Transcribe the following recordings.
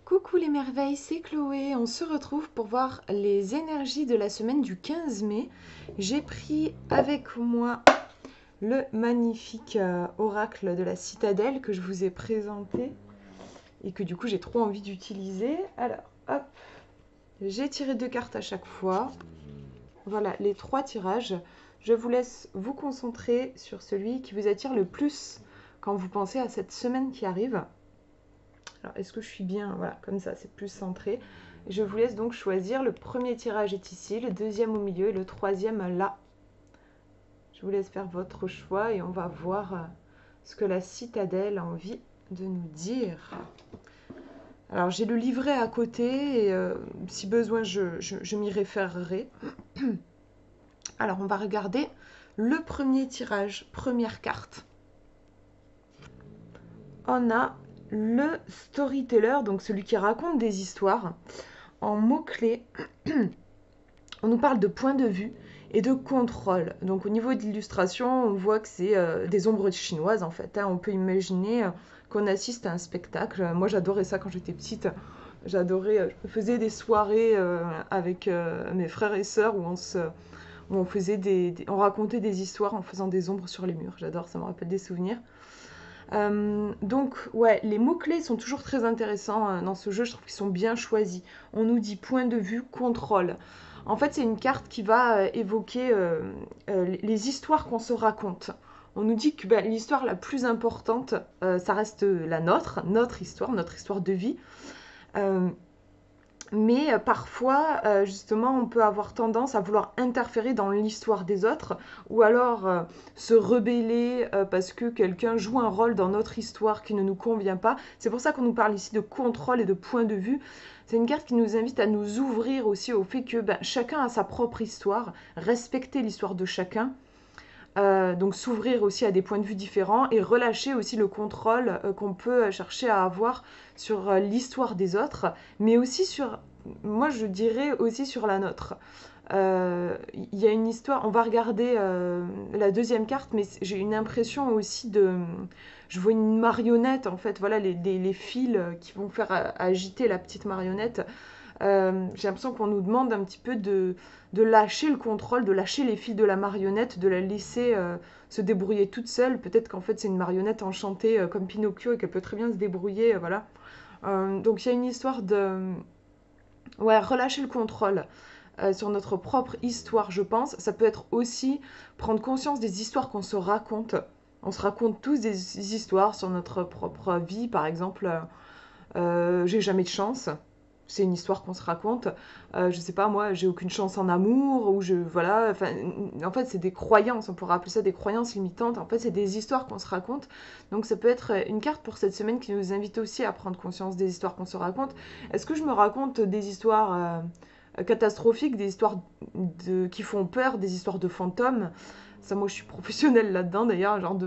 Coucou les merveilles, c'est Chloé. On se retrouve pour voir les énergies de la semaine du 15 mai. J'ai pris avec moi le magnifique oracle de la citadelle que je vous ai présenté et que du coup j'ai trop envie d'utiliser. Alors, hop, j'ai tiré 2 cartes à chaque fois. Voilà les 3 tirages. Je vous laisse vous concentrer sur celui qui vous attire le plus quand vous pensez à cette semaine qui arrive. Alors, est-ce que je suis bien? Voilà, comme ça, c'est plus centré. Je vous laisse donc choisir. Le premier tirage est ici, le deuxième au milieu et le troisième là. Je vous laisse faire votre choix et on va voir ce que la citadelle a envie de nous dire. Alors, j'ai le livret à côté et si besoin, je m'y référerai. Alors, on va regarder le premier tirage, première carte. On a le storyteller, donc celui qui raconte des histoires. En mots-clés, on nous parle de point de vue et de contrôle. Donc au niveau de l'illustration, on voit que c'est des ombres chinoises en fait. On peut imaginer qu'on assiste à un spectacle. Moi j'adorais ça quand j'étais petite. J'adorais, je faisais des soirées avec mes frères et sœurs où on faisait on racontait des histoires en faisant des ombres sur les murs. J'adore, ça me rappelle des souvenirs. Donc, ouais, les mots-clés sont toujours très intéressants dans ce jeu, je trouve qu'ils sont bien choisis. On nous dit point de vue, contrôle. En fait, c'est une carte qui va évoquer les histoires qu'on se raconte. On nous dit que l'histoire la plus importante, ça reste la notre histoire de vie. Mais parfois, justement, on peut avoir tendance à vouloir interférer dans l'histoire des autres ou alors se rebeller parce que quelqu'un joue un rôle dans notre histoire qui ne nous convient pas. C'est pour ça qu'on nous parle ici de contrôle et de point de vue. C'est une carte qui nous invite à nous ouvrir aussi au fait que chacun a sa propre histoire, respecter l'histoire de chacun. Donc s'ouvrir aussi à des points de vue différents et relâcher aussi le contrôle qu'on peut chercher à avoir sur l'histoire des autres, mais aussi sur, moi je dirais aussi sur la nôtre. Il y a une histoire, on va regarder la deuxième carte, mais j'ai une impression aussi je vois une marionnette en fait, voilà les fils qui vont faire agiter la petite marionnette. J'ai l'impression qu'on nous demande un petit peu de lâcher le contrôle, de lâcher les fils de la marionnette, de la laisser se débrouiller toute seule. Peut-être qu'en fait c'est une marionnette enchantée comme Pinocchio et qu'elle peut très bien se débrouiller, voilà. Donc il y a une histoire de ouais, relâcher le contrôle sur notre propre histoire, je pense. Ça peut être aussi prendre conscience des histoires qu'on se raconte. On se raconte tous des histoires sur notre propre vie, par exemple. J'ai jamais de chance. C'est une histoire qu'on se raconte. Je sais pas, moi, j'ai aucune chance en amour, ou voilà. Enfin, en fait, c'est des croyances. On pourrait appeler ça des croyances limitantes. En fait, c'est des histoires qu'on se raconte. Donc, ça peut être une carte pour cette semaine qui nous invite aussi à prendre conscience des histoires qu'on se raconte. Est-ce que je me raconte des histoires catastrophiques, des histoires qui font peur, des histoires de fantômes? Ça, moi, je suis professionnelle là-dedans, d'ailleurs, genre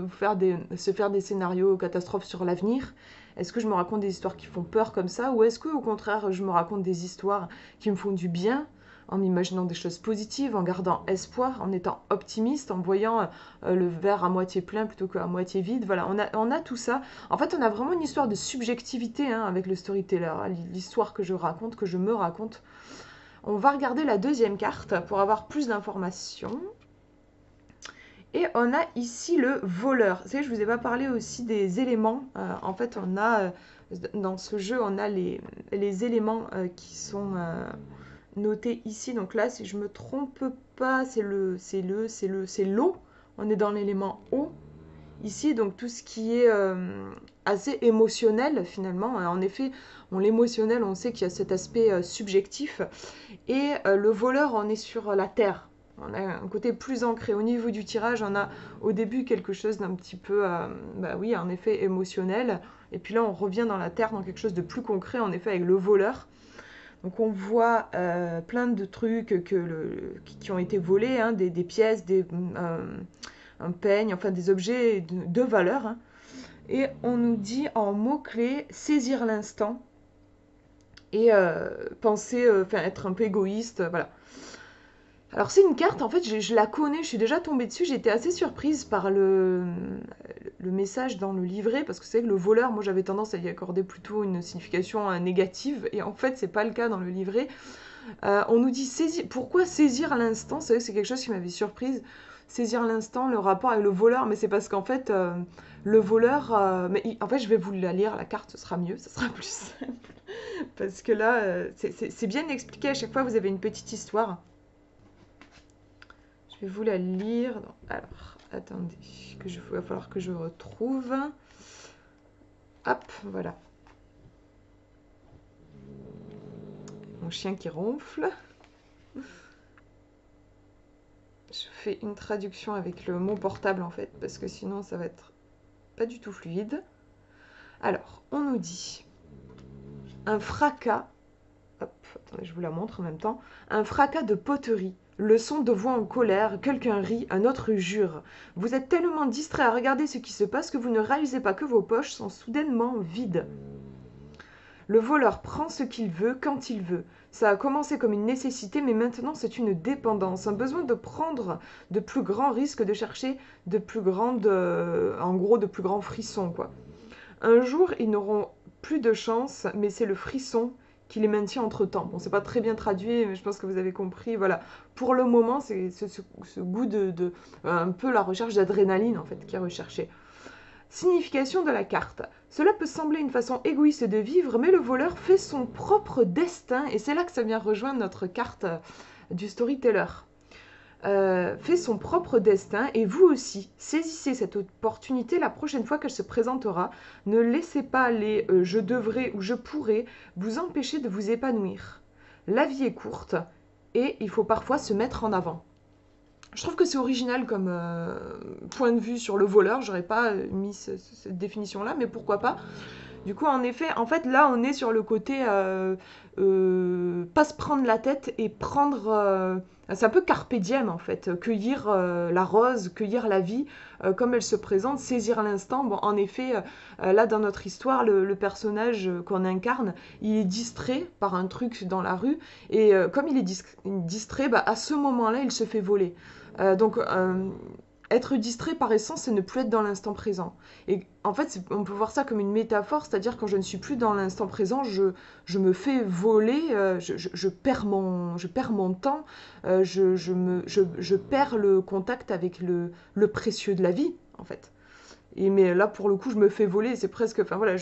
se faire des scénarios catastrophes sur l'avenir. Est-ce que je me raconte des histoires qui font peur comme ça, ou est-ce que au contraire je me raconte des histoires qui me font du bien, en m'imaginant des choses positives, en gardant espoir, en étant optimiste, en voyant le verre à moitié plein plutôt qu'à moitié vide. Voilà, on a tout ça. En fait, on a vraiment une histoire de subjectivité avec le storyteller, l'histoire que je raconte, que je me raconte. On va regarder la deuxième carte pour avoir plus d'informations. Et on a ici le voleur. Vous savez, je ne vous ai pas parlé aussi des éléments. En fait, on a dans ce jeu, on a les éléments qui sont notés ici. Donc là, si je me trompe pas, c'est l'eau. On est dans l'élément eau ici. Donc tout ce qui est assez émotionnel finalement. En effet, l'émotionnel, on sait qu'il y a cet aspect subjectif. Et le voleur, on est sur la terre. On a un côté plus ancré. Au niveau du tirage, on a au début quelque chose d'un petit peu, oui, en effet, émotionnel. Et puis là, on revient dans la terre, dans quelque chose de plus concret, en effet, avec le voleur. Donc on voit plein de trucs qui ont été volés, des pièces, un peigne, enfin des objets de valeur. Et on nous dit en mots-clés, saisir l'instant et penser, être un peu égoïste, voilà. Alors c'est une carte, en fait, je la connais, je suis déjà tombée dessus, j'ai été assez surprise par le message dans le livret, parce que c'est que le voleur, moi j'avais tendance à y accorder plutôt une signification négative, et en fait c'est pas le cas dans le livret. On nous dit saisir, pourquoi saisir l'instant? C'est vrai que c'est quelque chose qui m'avait surprise. Saisir l'instant, le rapport avec le voleur, mais c'est parce qu'en fait, le voleur, en fait je vais vous la lire, la carte, ce sera mieux, ce sera plus simple, parce que là, c'est bien expliqué, à chaque fois vous avez une petite histoire. Je vais vous la lire. Non, alors, attendez, il va falloir que je retrouve. Hop, voilà. Mon chien qui ronfle. Je fais une traduction avec le mot portable en fait, parce que sinon ça va être pas du tout fluide. Alors, on nous dit un fracas. Hop, attendez, je vous la montre en même temps. Un fracas de poterie. Le son de voix en colère, quelqu'un rit, un autre jure. Vous êtes tellement distrait à regarder ce qui se passe que vous ne réalisez pas que vos poches sont soudainement vides. Le voleur prend ce qu'il veut quand il veut. Ça a commencé comme une nécessité, mais maintenant c'est une dépendance, un besoin de prendre de plus grands risques, de chercher de plus grandes, en gros, de plus grands frissons, quoi. Un jour, ils n'auront plus de chance, mais c'est le frisson qui les maintient entre-temps. Bon, c'est pas très bien traduit, mais je pense que vous avez compris. Voilà. Pour le moment, c'est ce goût un peu la recherche d'adrénaline, en fait, qui est recherché. Signification de la carte. Cela peut sembler une façon égoïste de vivre, mais le voleur fait son propre destin, et c'est là que ça vient rejoindre notre carte du storyteller. Fait son propre destin, et vous aussi, saisissez cette opportunité la prochaine fois qu'elle se présentera. Ne laissez pas les je devrais ou je pourrais vous empêcher de vous épanouir. La vie est courte, et il faut parfois se mettre en avant. Je trouve que c'est original comme point de vue sur le voleur. J'aurais pas mis cette définition-là, mais pourquoi pas. Du coup, en effet, en fait, là, on est sur le côté pas se prendre la tête et prendre. C'est un peu carpe diem, en fait. Cueillir la rose, cueillir la vie comme elle se présente, saisir l'instant. Bon, en effet, là, dans notre histoire, le personnage qu'on incarne, il est distrait par un truc dans la rue. Et comme il est distrait, bah, à ce moment-là, il se fait voler. Donc, être distrait par essence, c'est ne plus être dans l'instant présent. Et en fait, on peut voir ça comme une métaphore, c'est-à-dire quand je ne suis plus dans l'instant présent, je me fais voler, je perds mon temps, je perds le contact avec le précieux de la vie, en fait. Mais là, pour le coup, je me fais voler, c'est presque... Enfin voilà,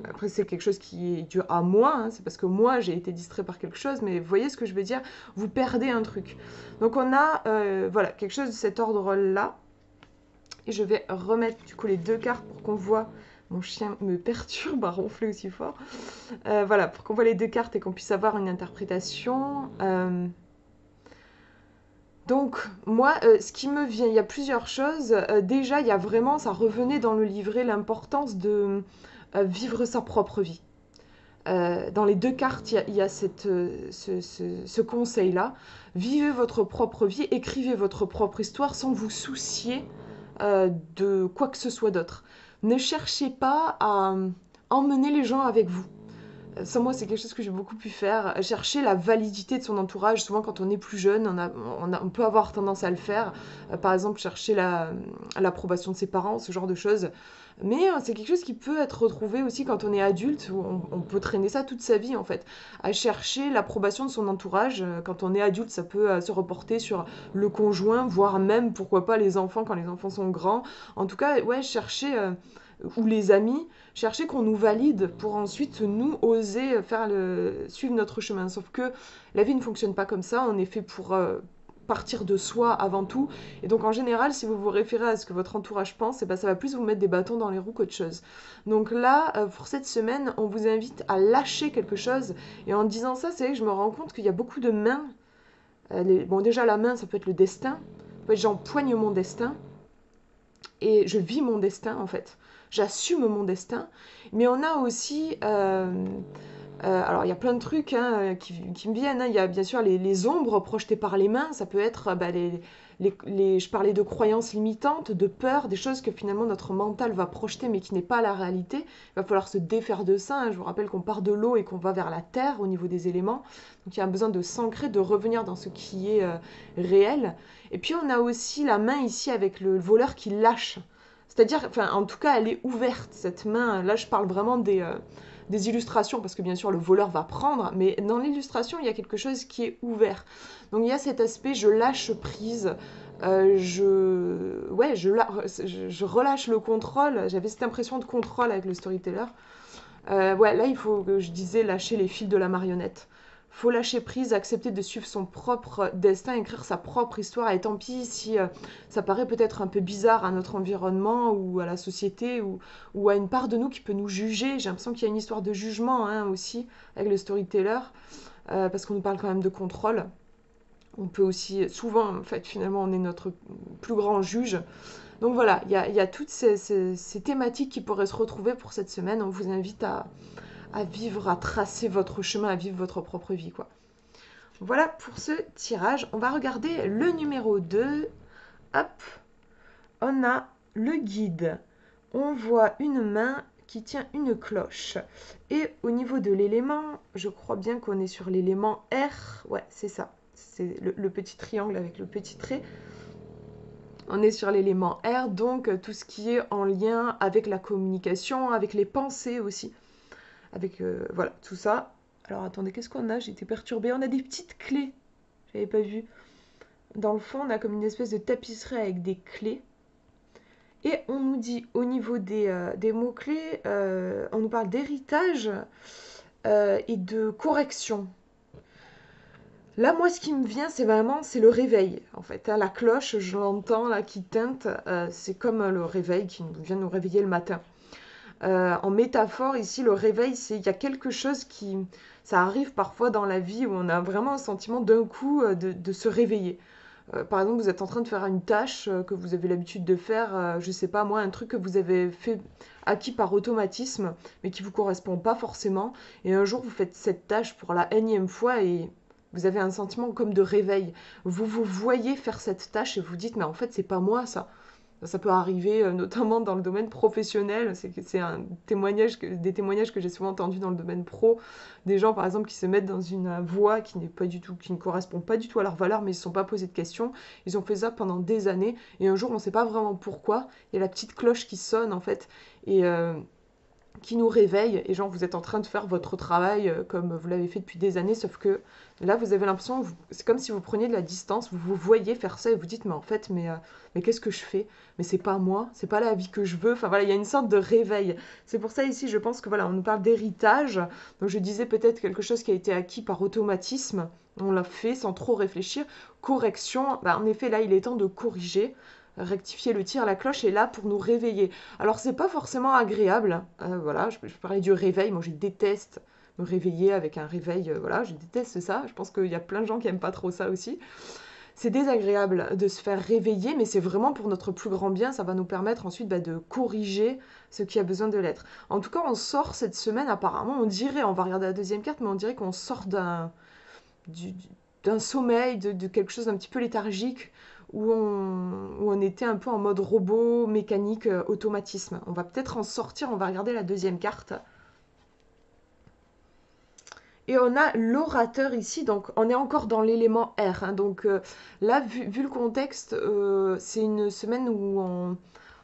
après, c'est quelque chose qui est dû à moi, hein, c'est parce que moi, j'ai été distrait par quelque chose, mais vous voyez ce que je veux dire? Vous perdez un truc. Donc on a, voilà, quelque chose de cet ordre-là. Et je vais remettre, du coup, les deux cartes pour qu'on voit... Mon chien me perturbe à ronfler aussi fort. Voilà, pour qu'on voit les deux cartes et qu'on puisse avoir une interprétation... Donc, moi, ce qui me vient, il y a plusieurs choses. Déjà, il y a vraiment, ça revenait dans le livret, l'importance de vivre sa propre vie. Dans les deux cartes, il y a ce conseil-là. Vivez votre propre vie, écrivez votre propre histoire sans vous soucier de quoi que ce soit d'autre. Ne cherchez pas à emmener les gens avec vous. Ça, moi, c'est quelque chose que j'ai beaucoup pu faire. Chercher la validité de son entourage. Souvent, quand on est plus jeune, on peut avoir tendance à le faire. Par exemple, chercher l'approbation de ses parents, ce genre de choses. Mais c'est quelque chose qui peut être retrouvé aussi quand on est adulte. Où on peut traîner ça toute sa vie, en fait. À chercher l'approbation de son entourage. Quand on est adulte, ça peut se reporter sur le conjoint, voire même, pourquoi pas, les enfants quand les enfants sont grands. En tout cas, ouais, chercher... ou les amis, chercher qu'on nous valide pour ensuite nous oser suivre notre chemin. Sauf que la vie ne fonctionne pas comme ça, on est fait pour partir de soi avant tout. Et donc en général, si vous vous référez à ce que votre entourage pense, et ben, ça va plus vous mettre des bâtons dans les roues qu'autre chose. Donc là, pour cette semaine, on vous invite à lâcher quelque chose. Et en disant ça, c'est vrai que je me rends compte qu'il y a beaucoup de mains. Bon, déjà la main, ça peut être le destin. Ça peut être j'empoigne mon destin et je vis mon destin en fait. J'assume mon destin. Mais on a aussi... alors, il y a plein de trucs hein, qui me viennent. Hein. Il y a bien sûr les ombres projetées par les mains. Ça peut être je parlais de croyances limitantes, de peurs, des choses que finalement notre mental va projeter mais qui n'est pas la réalité. Il va falloir se défaire de ça, hein. Je vous rappelle qu'on part de l'eau et qu'on va vers la terre au niveau des éléments. Donc il y a besoin de s'ancrer, de revenir dans ce qui est réel. Et puis on a aussi la main ici avec le voleur qui lâche. C'est-à-dire, enfin en tout cas elle est ouverte cette main. Là je parle vraiment des illustrations, parce que bien sûr le voleur va prendre, mais dans l'illustration il y a quelque chose qui est ouvert. Donc il y a cet aspect je lâche prise, je relâche le contrôle. J'avais cette impression de contrôle avec le storyteller. Ouais, là il faut que je disais lâcher les fils de la marionnette. Faut lâcher prise, accepter de suivre son propre destin, écrire sa propre histoire. Et tant pis si ça paraît peut-être un peu bizarre à notre environnement ou à la société ou à une part de nous qui peut nous juger. J'ai l'impression qu'il y a une histoire de jugement hein, aussi avec le storyteller, parce qu'on nous parle quand même de contrôle. On peut aussi, souvent, en fait, finalement, on est notre plus grand juge. Donc voilà, il y a toutes ces thématiques qui pourraient se retrouver pour cette semaine. On vous invite à vivre, à tracer votre chemin, à vivre votre propre vie, quoi. Voilà pour ce tirage. On va regarder le numéro 2. Hop, on a le guide. On voit une main qui tient une cloche. Et au niveau de l'élément, je crois bien qu'on est sur l'élément R. Ouais, c'est ça. C'est le petit triangle avec le petit trait. On est sur l'élément R, donc tout ce qui est en lien avec la communication, avec les pensées aussi. Avec, voilà, tout ça. Alors attendez, qu'est-ce qu'on a? J'ai été perturbée. On a des petites clés. J'avais pas vu. Dans le fond, on a comme une espèce de tapisserie avec des clés. Et on nous dit, au niveau des mots-clés, on nous parle d'héritage et de correction. Là, moi, ce qui me vient, c'est le réveil, en fait. Hein, la cloche, je l'entends, là, qui teinte. C'est comme le réveil qui vient nous réveiller le matin. En métaphore, ici, le réveil, il y a quelque chose qui... Ça arrive parfois dans la vie où on a vraiment un sentiment d'un coup de se réveiller. Par exemple, vous êtes en train de faire une tâche que vous avez l'habitude de faire, je sais pas moi, un truc que vous avez fait acquis par automatisme, mais qui vous correspond pas forcément. Et un jour, vous faites cette tâche pour la énième fois et vous avez un sentiment comme de réveil. Vous vous voyez faire cette tâche et vous dites, mais en fait, c'est pas moi ça. Ça peut arriver notamment dans le domaine professionnel. C'est des témoignages que j'ai souvent entendus dans le domaine pro. Des gens, par exemple, qui se mettent dans une voie qui ne correspond pas du tout à leur valeur, mais ils ne se sont pas posé de questions. Ils ont fait ça pendant des années. Et un jour, on ne sait pas vraiment pourquoi. Il y a la petite cloche qui sonne, en fait. Et qui nous réveille, et genre vous êtes en train de faire votre travail comme vous l'avez fait depuis des années, sauf que là vous avez l'impression, c'est comme si vous preniez de la distance, vous vous voyez faire ça et vous dites mais en fait mais qu'est-ce que je fais? Mais c'est pas moi, c'est pas la vie que je veux, enfin voilà, il y a une sorte de réveil. C'est pour ça ici je pense que voilà, on nous parle d'héritage, donc je disais peut-être quelque chose qui a été acquis par automatisme, on l'a fait sans trop réfléchir. Correction, bah, en effet là il est temps de corriger, rectifier le tir, la cloche est là pour nous réveiller. Alors c'est pas forcément agréable, voilà, je parlais du réveil, moi je déteste me réveiller avec un réveil, voilà, je déteste ça, je pense qu'il y a plein de gens qui aiment pas trop ça aussi. C'est désagréable de se faire réveiller, mais c'est vraiment pour notre plus grand bien, ça va nous permettre ensuite de corriger ce qui a besoin de l'être. En tout cas, on sort cette semaine, apparemment, on dirait, on va regarder la deuxième carte, mais on dirait qu'on sort d'un sommeil, de quelque chose d'un petit peu léthargique, où on était un peu en mode robot, mécanique, automatisme. On va peut-être en sortir, on va regarder la deuxième carte. Et on a l'orateur ici, donc on est encore dans l'élément R. Hein, donc là, vu le contexte, c'est une semaine où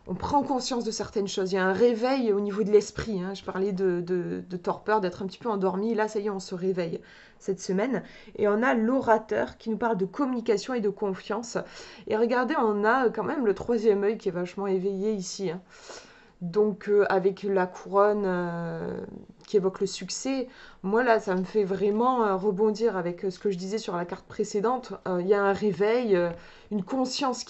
on prend conscience de certaines choses. Il y a un réveil au niveau de l'esprit. Hein. Je parlais de torpeur, d'être un petit peu endormi. Là, ça y est, on se réveille cette semaine. Et on a l'orateur qui nous parle de communication et de confiance. Et regardez, on a quand même le troisième œil qui est vachement éveillé ici. Hein. Donc avec la couronne qui évoque le succès, moi là ça me fait vraiment rebondir avec ce que je disais sur la carte précédente. Il y a un réveil, une conscience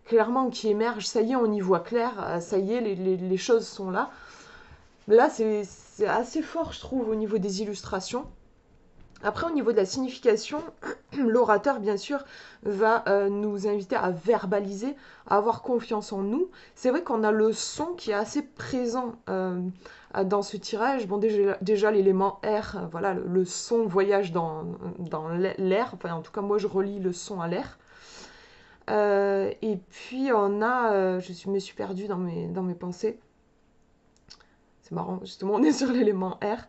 clairement qui émerge, ça y est on y voit clair, ça y est les choses sont là. Là c'est assez fort je trouve au niveau des illustrations. Après, au niveau de la signification, l'orateur, bien sûr, va nous inviter à verbaliser, à avoir confiance en nous. C'est vrai qu'on a le son qui est assez présent dans ce tirage. Bon, déjà l'élément R, voilà, le son voyage dans l'air. Enfin, en tout cas, moi, je relie le son à l'air. Et puis on a, me suis perdue dans mes pensées. C'est marrant, justement, on est sur l'élément R.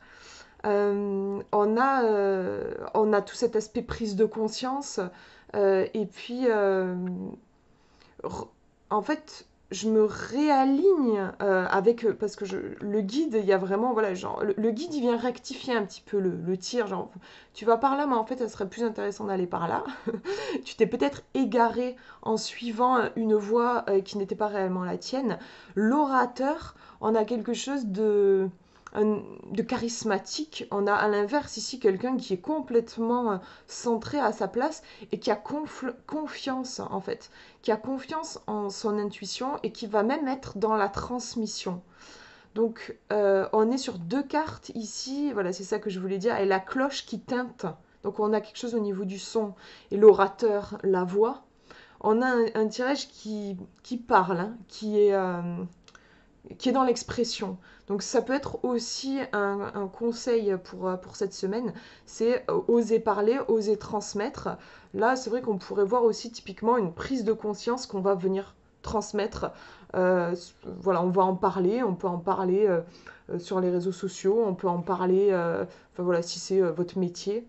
On a tout cet aspect prise de conscience. Et puis, en fait, je me réaligne avec parce que le guide, il y a vraiment voilà genre le guide il vient rectifier un petit peu le tir genre tu vas par là mais en fait ça serait plus intéressant d'aller par là. Tu t'es peut-être égaré en suivant une voie qui n'était pas réellement la tienne. L'orateur, on a quelque chose de charismatique. On a à l'inverse ici quelqu'un qui est complètement centré à sa place et qui a confiance en fait, qui a confiance en son intuition et qui va même être dans la transmission. Donc on est sur deux cartes ici, voilà c'est ça que je voulais dire, et la cloche qui teinte. Donc on a quelque chose au niveau du son et l'orateur, la voix. On a un tirage qui parle, hein, qui est dans l'expression. Donc ça peut être aussi un conseil pour cette semaine, c'est oser parler, oser transmettre. Là, c'est vrai qu'on pourrait voir aussi typiquement une prise de conscience qu'on va venir transmettre. Voilà, on va en parler, on peut en parler sur les réseaux sociaux, on peut en parler, enfin voilà, si c'est votre métier.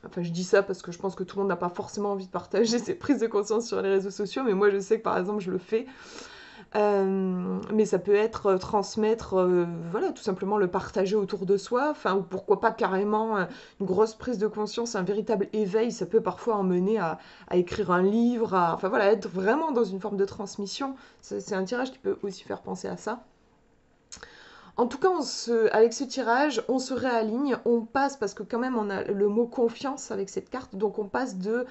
Enfin, je dis ça parce que je pense que tout le monde n'a pas forcément envie de partager ses prises de conscience sur les réseaux sociaux, mais moi je sais que par exemple je le fais. Mais ça peut être transmettre, voilà, tout simplement le partager autour de soi, enfin, ou pourquoi pas carrément une grosse prise de conscience, un véritable éveil, ça peut parfois emmener à écrire un livre, enfin voilà, être vraiment dans une forme de transmission. C'est un tirage qui peut aussi faire penser à ça. En tout cas, avec ce tirage, on se réaligne, on passe, parce que quand même on a le mot confiance avec cette carte, donc on passe de...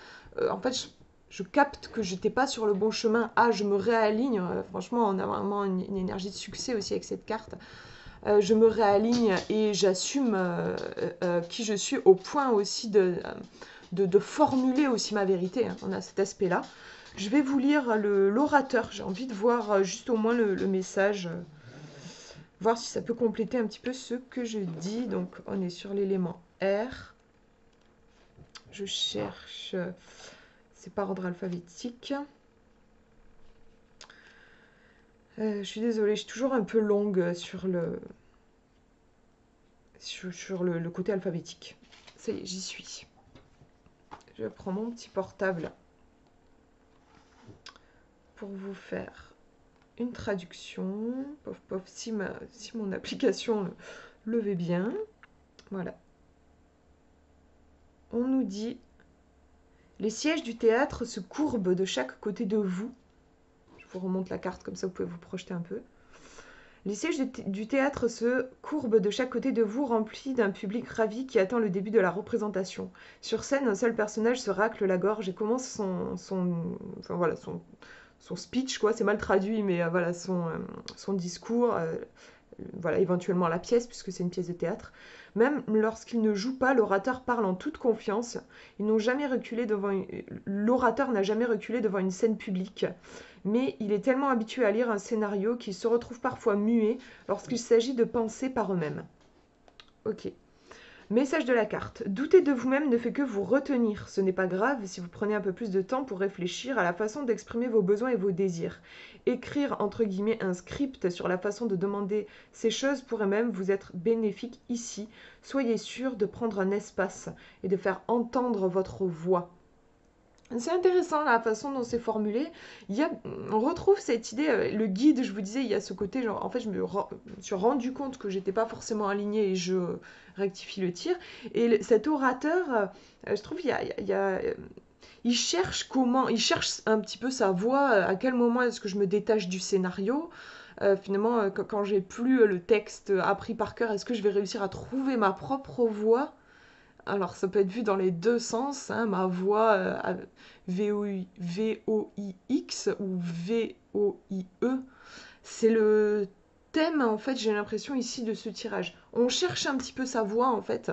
en fait, je capte que j'étais pas sur le bon chemin, je me réaligne, franchement on a vraiment une énergie de succès aussi avec cette carte. Je me réaligne et j'assume qui je suis au point aussi de formuler aussi ma vérité, hein. On a cet aspect-là. Je vais vous lire l'orateur, j'ai envie de voir juste au moins le message, voir si ça peut compléter un petit peu ce que je dis. Donc on est sur l'élément R. Je cherche, c'est par ordre alphabétique. Je suis désolée, je suis toujours un peu longue sur le côté alphabétique. Ça y est, j'y suis. Je prends mon petit portable pour vous faire une traduction. Pof, pof, si mon application le veut bien. Voilà. On nous dit « Les sièges du théâtre se courbent de chaque côté de vous. » Je vous remonte la carte, comme ça vous pouvez vous projeter un peu. Les sièges du théâtre se courbent de chaque côté de vous, remplis d'un public ravi qui attend le début de la représentation. Sur scène, un seul personnage se racle la gorge et commence son speech, quoi. C'est mal traduit, mais voilà, son discours, voilà, éventuellement la pièce, puisque c'est une pièce de théâtre. Même lorsqu'il ne joue pas, l'orateur parle en toute confiance. L'orateur n'a jamais reculé devant une scène publique. Mais il est tellement habitué à lire un scénario qu'il se retrouve parfois muet lorsqu'il s'agit de penser par eux-mêmes. Ok. Message de la carte. Douter de vous-même ne fait que vous retenir. Ce n'est pas grave si vous prenez un peu plus de temps pour réfléchir à la façon d'exprimer vos besoins et vos désirs. Écrire entre guillemets un script sur la façon de demander ces choses pourrait même vous être bénéfique ici. Soyez sûr de prendre un espace et de faire entendre votre voix. C'est intéressant la façon dont c'est formulé. On retrouve cette idée, le guide, je vous disais, il y a ce côté, genre, en fait, je me suis rendu compte que j'étais pas forcément alignée et je rectifie le tir. Et cet orateur, je trouve, il cherche il cherche un petit peu sa voix, à quel moment est-ce que je me détache du scénario. Finalement, quand j'ai plus le texte appris par cœur, est-ce que je vais réussir à trouver ma propre voix? Alors, ça peut être vu dans les deux sens, hein, ma voix V-O-I-X ou V-O-I-E. C'est le thème, en fait, j'ai l'impression ici de ce tirage. On cherche un petit peu sa voix, en fait.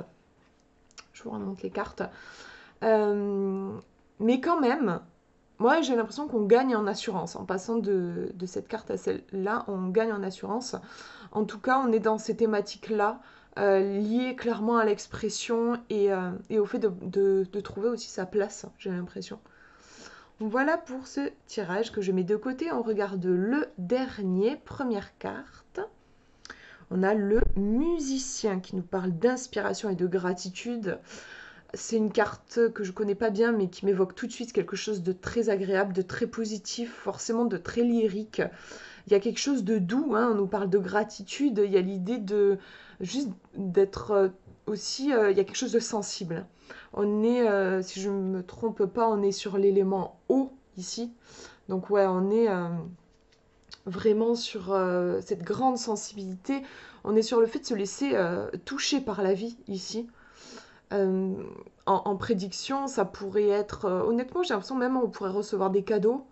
Je vous remonte les cartes. Mais quand même, moi, j'ai l'impression qu'on gagne en assurance. En passant de cette carte à celle-là, on gagne en assurance. En tout cas, on est dans ces thématiques-là. Lié clairement à l'expression et au fait de trouver aussi sa place, j'ai l'impression. Voilà pour ce tirage que je mets de côté. On regarde le dernier, première carte. On a le musicien qui nous parle d'inspiration et de gratitude. C'est une carte que je connais pas bien, mais qui m'évoque tout de suite quelque chose de très agréable, de très positif, forcément de très lyrique. Il y a quelque chose de doux, hein, on nous parle de gratitude, il y a l'idée de juste d'être aussi, il y a quelque chose de sensible. On est, si je ne me trompe pas, on est sur l'élément eau ici. Donc ouais, on est vraiment sur cette grande sensibilité. On est sur le fait de se laisser toucher par la vie ici. Euh, en prédiction, ça pourrait être... honnêtement, j'ai l'impression même on pourrait recevoir des cadeaux.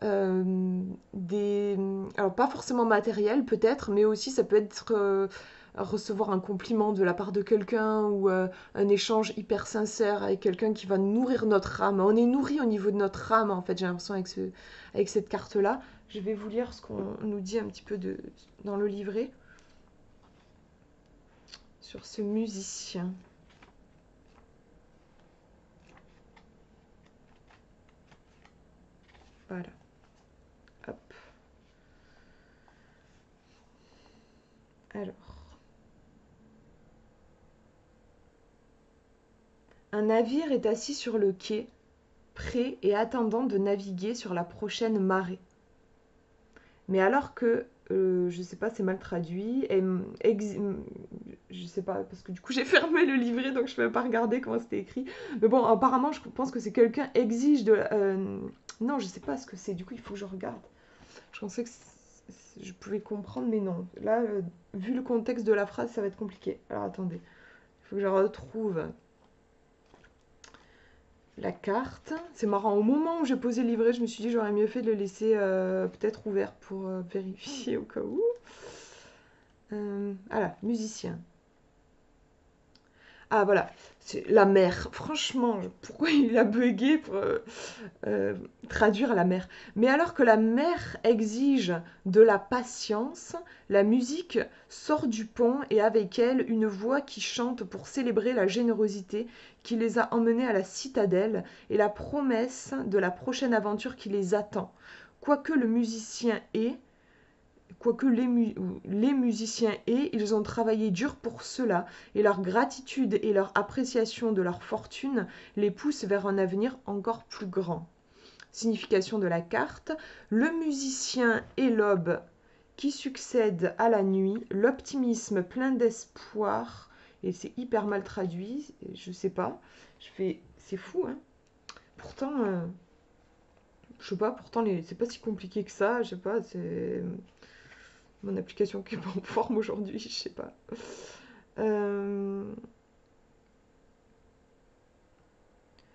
Des... Alors, pas forcément matériels peut-être, mais aussi ça peut être recevoir un compliment de la part de quelqu'un ou un échange hyper sincère avec quelqu'un qui va nourrir notre âme. On est nourri au niveau de notre âme, en fait, j'ai l'impression avec cette carte-là. Je vais vous lire ce qu'on nous dit un petit peu dans le livret sur ce musicien. Voilà. Hop. Alors. Un navire est assis sur le quai, prêt et attendant de naviguer sur la prochaine marée. Mais alors que, je sais pas, c'est mal traduit, je sais pas, parce que du coup j'ai fermé le livret donc je peux pas regarder comment c'était écrit. Mais bon, apparemment je pense que c'est quelqu'un exige de... non, je sais pas ce que c'est, du coup il faut que je regarde. Je pensais que je pouvais comprendre, mais non. Là, vu le contexte de la phrase, ça va être compliqué. Alors attendez, il faut que je retrouve la carte. C'est marrant, au moment où j'ai posé le livret, je me suis dit j'aurais mieux fait de le laisser peut-être ouvert pour vérifier au cas où. Voilà, musicien. Ah voilà, c'est la mer. Franchement, pourquoi il a bugué pour traduire la mer? Mais alors que la mer exige de la patience, la musique sort du pont et avec elle une voix qui chante pour célébrer la générosité qui les a emmenés à la citadelle et la promesse de la prochaine aventure qui les attend. Quoique le musicien ait Quoique les musiciens ils ont travaillé dur pour cela, et leur gratitude et leur appréciation de leur fortune les poussent vers un avenir encore plus grand. Signification de la carte, le musicien est l'aube qui succède à la nuit, l'optimisme plein d'espoir, et c'est hyper mal traduit, je sais pas, c'est fou, hein. Pourtant, je sais pas, pourtant c'est pas si compliqué que ça, je sais pas, c'est mon application qui est pas en forme aujourd'hui, je sais pas. Euh,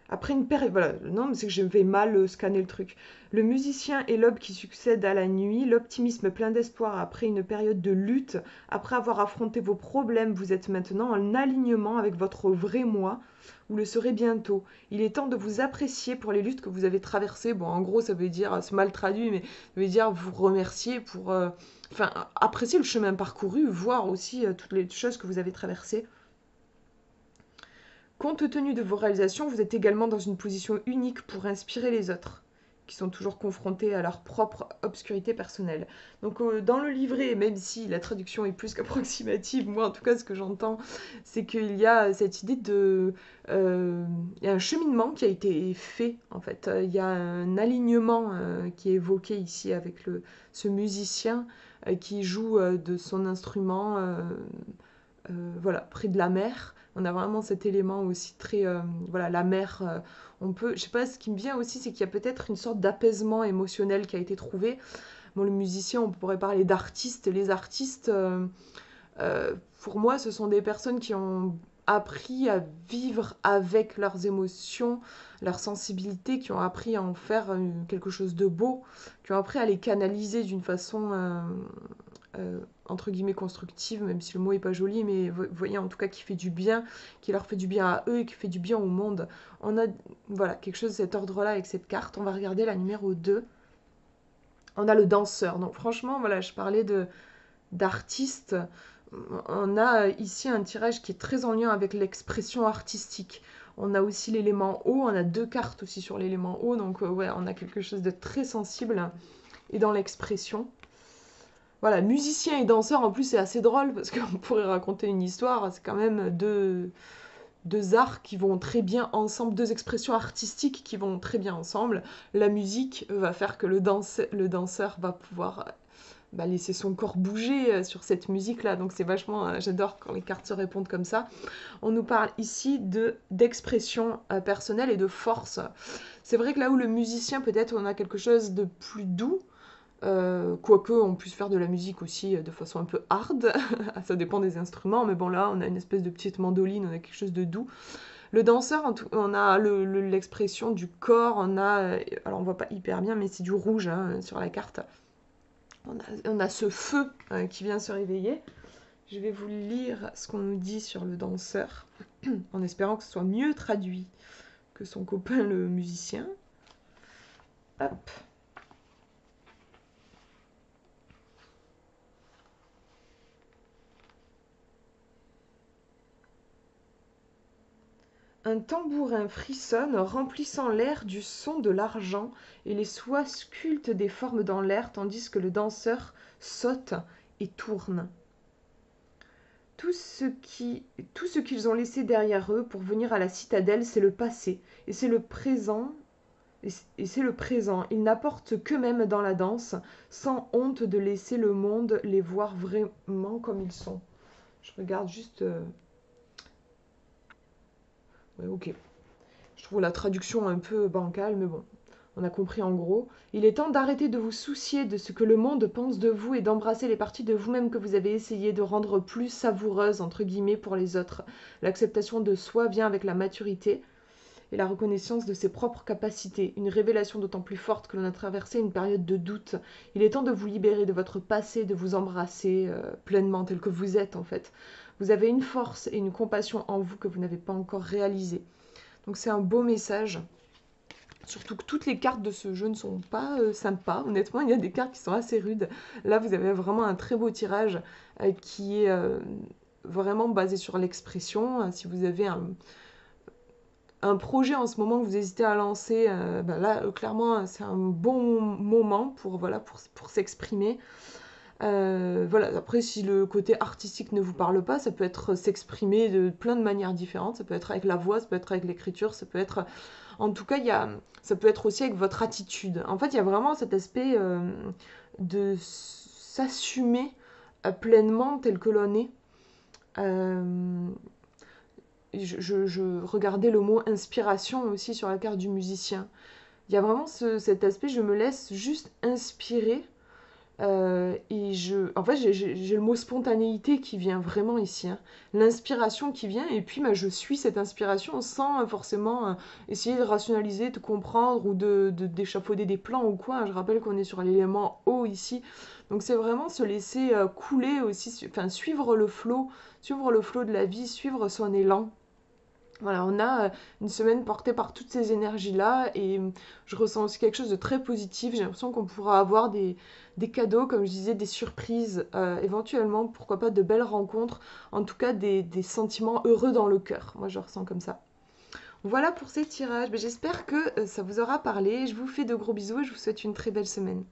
Après une période, voilà, non, mais c'est que je vais mal scanner le truc. Le musicien est l'aube qui succède à la nuit, l'optimisme plein d'espoir après une période de lutte. Après avoir affronté vos problèmes, vous êtes maintenant en alignement avec votre vrai moi, vous le serez bientôt. Il est temps de vous apprécier pour les luttes que vous avez traversées. Bon, en gros, ça veut dire, c'est mal traduit, mais ça veut dire vous remercier pour, enfin, apprécier le chemin parcouru, voir aussi toutes les choses que vous avez traversées. Compte tenu de vos réalisations, vous êtes également dans une position unique pour inspirer les autres, qui sont toujours confrontés à leur propre obscurité personnelle. Donc dans le livret, même si la traduction est plus qu'approximative, moi en tout cas ce que j'entends, c'est qu'il y a cette idée de... il y a un cheminement qui a été fait en fait. Il y a un alignement qui est évoqué ici avec ce musicien qui joue de son instrument voilà, près de la mer. On a vraiment cet élément aussi très, voilà, la mer. On peut, je sais pas, ce qui me vient aussi, c'est qu'il y a peut-être une sorte d'apaisement émotionnel qui a été trouvé. Bon, le musicien, on pourrait parler d'artistes. Les artistes, pour moi, ce sont des personnes qui ont appris à vivre avec leurs émotions, leur sensibilité, qui ont appris à en faire quelque chose de beau, qui ont appris à les canaliser d'une façon entre guillemets constructive, même si le mot est pas joli, mais vous voyez en tout cas qui fait du bien, qui leur fait du bien à eux et qui fait du bien au monde. On a voilà quelque chose de cet ordre-là avec cette carte. On va regarder la numéro 2. On a le danseur. Donc franchement, voilà, je parlais d'artistes. On a ici un tirage qui est très en lien avec l'expression artistique. On a aussi l'élément eau, on a 2 cartes aussi sur l'élément eau, donc ouais, on a quelque chose de très sensible et dans l'expression. Voilà, musicien et danseur, en plus, c'est assez drôle parce qu'on pourrait raconter une histoire. C'est quand même deux arts qui vont très bien ensemble, deux expressions artistiques qui vont très bien ensemble. La musique va faire que le danseur va pouvoir laisser son corps bouger sur cette musique-là. Donc c'est vachement, j'adore quand les cartes se répondent comme ça. On nous parle ici d'expression personnelle et de force. C'est vrai que là où le musicien, peut-être, on a quelque chose de plus doux. Quoique on puisse faire de la musique aussi de façon un peu hard, ça dépend des instruments, mais bon là on a une espèce de petite mandoline, on a quelque chose de doux. Le danseur, on a l'expression du corps, on a, alors on voit pas hyper bien, mais c'est du rouge hein, sur la carte. On a ce feu qui vient se réveiller. Je vais vous lire ce qu'on nous dit sur le danseur, en espérant que ce soit mieux traduit que son copain le musicien. Hop. Un tambourin frissonne, remplissant l'air du son de l'argent, et les soies sculptent des formes dans l'air, tandis que le danseur saute et tourne. Tout ce qu'ils ont laissé derrière eux pour venir à la citadelle, c'est le passé, et c'est le présent. Et c'est le présent. Ils n'apportent qu'eux-mêmes dans la danse, sans honte de laisser le monde les voir vraiment comme ils sont. Je regarde juste. Ouais, ok. Je trouve la traduction un peu bancale, mais bon, on a compris en gros. Il est temps d'arrêter de vous soucier de ce que le monde pense de vous et d'embrasser les parties de vous-même que vous avez essayé de rendre plus savoureuses, entre guillemets, pour les autres. L'acceptation de soi vient avec la maturité et la reconnaissance de ses propres capacités, une révélation d'autant plus forte que l'on a traversé une période de doute. Il est temps de vous libérer de votre passé, de vous embrasser pleinement tel que vous êtes en fait. Vous avez une force et une compassion en vous que vous n'avez pas encore réalisée. Donc c'est un beau message. Surtout que toutes les cartes de ce jeu ne sont pas sympas. Honnêtement, il y a des cartes qui sont assez rudes. Là, vous avez vraiment un très beau tirage qui est vraiment basé sur l'expression. Si vous avez un projet en ce moment que vous hésitez à lancer, là, clairement, c'est un bon moment pour, voilà, pour s'exprimer. Voilà. Après, si le côté artistique ne vous parle pas, ça peut être s'exprimer de plein de manières différentes. Ça peut être avec la voix, ça peut être avec l'écriture, ça peut être... En tout cas, ça peut être aussi avec votre attitude. En fait, il y a vraiment cet aspect de s'assumer pleinement tel que l'on est. Je regardais le mot inspiration aussi sur la carte du musicien. Il y a vraiment cet aspect, je me laisse juste inspirer. En fait, j'ai le mot spontanéité qui vient vraiment ici, hein. L'inspiration qui vient, et puis je suis cette inspiration sans forcément essayer de rationaliser, de comprendre ou d'échafauder des plans ou quoi. Je rappelle qu'on est sur l'élément eau ici. Donc c'est vraiment se laisser couler aussi, enfin suivre le flot de la vie, suivre son élan. Voilà, on a une semaine portée par toutes ces énergies-là et je ressens aussi quelque chose de très positif. J'ai l'impression qu'on pourra avoir des cadeaux, comme je disais, des surprises, éventuellement, pourquoi pas de belles rencontres, en tout cas des sentiments heureux dans le cœur. Moi, je ressens comme ça. Voilà pour ces tirages. J'espère que ça vous aura parlé. Je vous fais de gros bisous et je vous souhaite une très belle semaine.